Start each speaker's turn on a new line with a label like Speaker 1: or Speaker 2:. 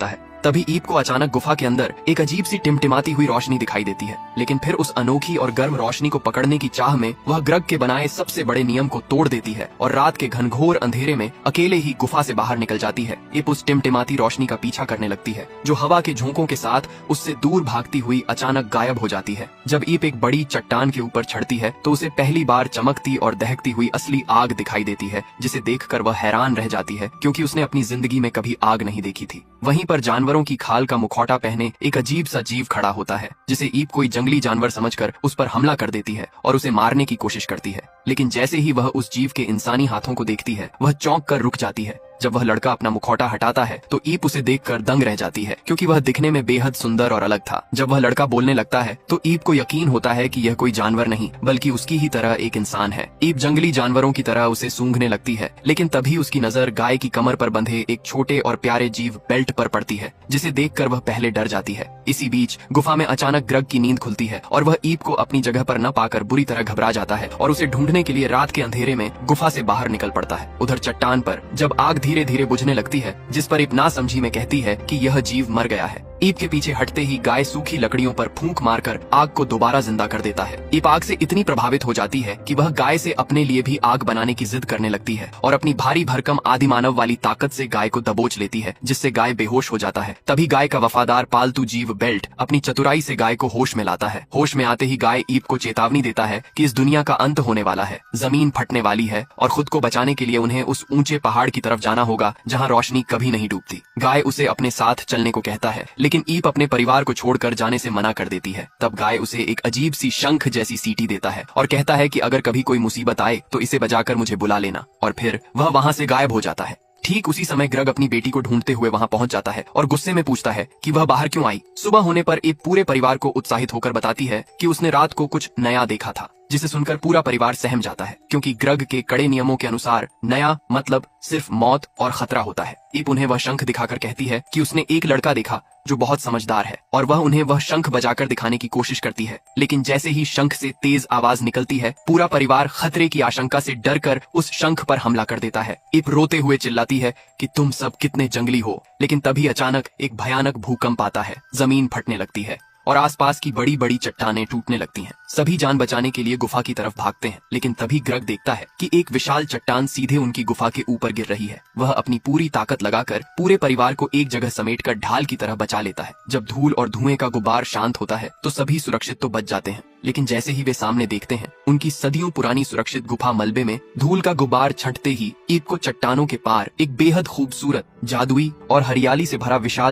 Speaker 1: देता है। तभी ईप को अचानक गुफा के अंदर एक अजीब सी टिमटिमाती हुई रोशनी दिखाई देती है, लेकिन फिर उस अनोखी और गर्म रोशनी को पकड़ने की चाह में वह ग्रग के बनाए सबसे बड़े नियम को तोड़ देती है और रात के घनघोर अंधेरे में अकेले ही गुफा से बाहर निकल जाती है। ईप उस टिमटिमाती रोशनी का पीछा करने लगती है, जो हवा के झोंकों के साथ उससे दूर भागती हुई अचानक गायब हो जाती है। जब ईप एक बड़ी चट्टान के ऊपर चढ़ती है तो उसे पहली बार चमकती और दहकती हुई असली आग दिखाई देती है, जिसे देखकर वह हैरान रह जाती है, क्योंकि उसने अपनी जिंदगी में कभी आग नहीं देखी थी। वहीं पर जानवरों की खाल का मुखौटा पहने एक अजीब सा जीव खड़ा होता है, जिसे ईप कोई जंगली जानवर समझकर उस पर हमला कर देती है और उसे मारने की कोशिश करती है। लेकिन जैसे ही वह उस जीव के इंसानी हाथों को देखती है, वह चौंक कर रुक जाती है। जब वह लड़का अपना मुखौटा हटाता है तो ईप उसे देखकर दंग रह जाती है, क्योंकि वह दिखने में बेहद सुंदर और अलग था। जब वह लड़का बोलने लगता है तो ईप को यकीन होता है कि यह कोई जानवर नहीं बल्कि उसकी ही तरह एक इंसान है। ईप जंगली जानवरों की तरह उसे सूंघने लगती है, लेकिन तभी उसकी नजर गाय की कमर पर बंधे एक छोटे और प्यारे जीव बेल्ट पर पड़ती है, जिसे देखकर वह पहले डर जाती है। इसी बीच गुफा में अचानक ग्रग की नींद खुलती है और वह ईप को अपनी जगह पर न पाकर बुरी तरह घबरा जाता है और उसे ढूंढने के लिए रात के अंधेरे में गुफा से बाहर निकल पड़ता है। उधर चट्टान पर जब आग धीरे धीरे बुझने लगती है, जिस पर ईप नासमझी में कहती है कि यह जीव मर गया है। ईप के पीछे हटते ही गाय सूखी लकड़ियों पर फूंक मारकर आग को दोबारा जिंदा कर देता है। ईप आग से इतनी प्रभावित हो जाती है कि वह गाय से अपने लिए भी आग बनाने की जिद करने लगती है और अपनी भारी भरकम आदिमानव वाली ताकत से गाय को दबोच लेती है, जिससे गाय बेहोश हो जाता है। तभी गाय का वफादार पालतू जीव बेल्ट अपनी चतुराई से गाय को होश में लाता है। होश में आते ही गाय ईप को चेतावनी देता है कि इस दुनिया का अंत होने वाला है, जमीन फटने वाली है और खुद को बचाने के लिए उन्हें उस ऊंचे पहाड़ की तरफ जाना होगा जहाँ रोशनी कभी नहीं डूबती। गाय उसे अपने साथ चलने को कहता है, लेकिन ईप अपने परिवार को छोड़कर जाने से मना कर देती है। तब गाय उसे एक अजीब सी शंख जैसी सीटी देता है और कहता है कि अगर कभी कोई मुसीबत आए तो इसे बजाकर मुझे बुला लेना, और फिर वह वहाँ से गायब हो जाता है। ठीक उसी समय ग्रग अपनी बेटी को ढूंढते हुए वहां पहुंच जाता है और गुस्से में पूछता है कि वह बाहर क्यों आई। सुबह होने पर एक पूरे परिवार को उत्साहित होकर बताती है कि उसने रात को कुछ नया देखा था, जिसे सुनकर पूरा परिवार सहम जाता है, क्योंकि ग्रग के कड़े नियमों के अनुसार नया मतलब सिर्फ मौत और खतरा होता है। ईप उन्हें वह शंख दिखाकर कहती है कि उसने एक लड़का देखा जो बहुत समझदार है, और वह उन्हें वह शंख बजाकर दिखाने की कोशिश करती है। लेकिन जैसे ही शंख से तेज आवाज निकलती है, पूरा परिवार खतरे की आशंका से डरकर उस शंख पर हमला कर देता है। ईप रोते हुए चिल्लाती है कि तुम सब कितने जंगली हो। लेकिन तभी अचानक एक भयानक भूकंप आता है, जमीन फटने लगती है और आसपास की बड़ी बड़ी चट्टानें टूटने लगती हैं। सभी जान बचाने के लिए गुफा की तरफ भागते हैं, लेकिन तभी ग्रग देखता है कि एक विशाल चट्टान सीधे उनकी गुफा के ऊपर गिर रही है। वह अपनी पूरी ताकत लगाकर पूरे परिवार को एक जगह समेटकर ढाल की तरह बचा लेता है। जब धूल और धुएं का गुब्बार शांत होता है तो सभी सुरक्षित तो बच जाते हैं, लेकिन जैसे ही वे सामने देखते हैं, उनकी सदियों पुरानी सुरक्षित गुफा मलबे में धूल का गुब्बार छटते ही ईप को चट्टानों के पार एक बेहद खूबसूरत, जादुई और हरियाली से भरा विशाल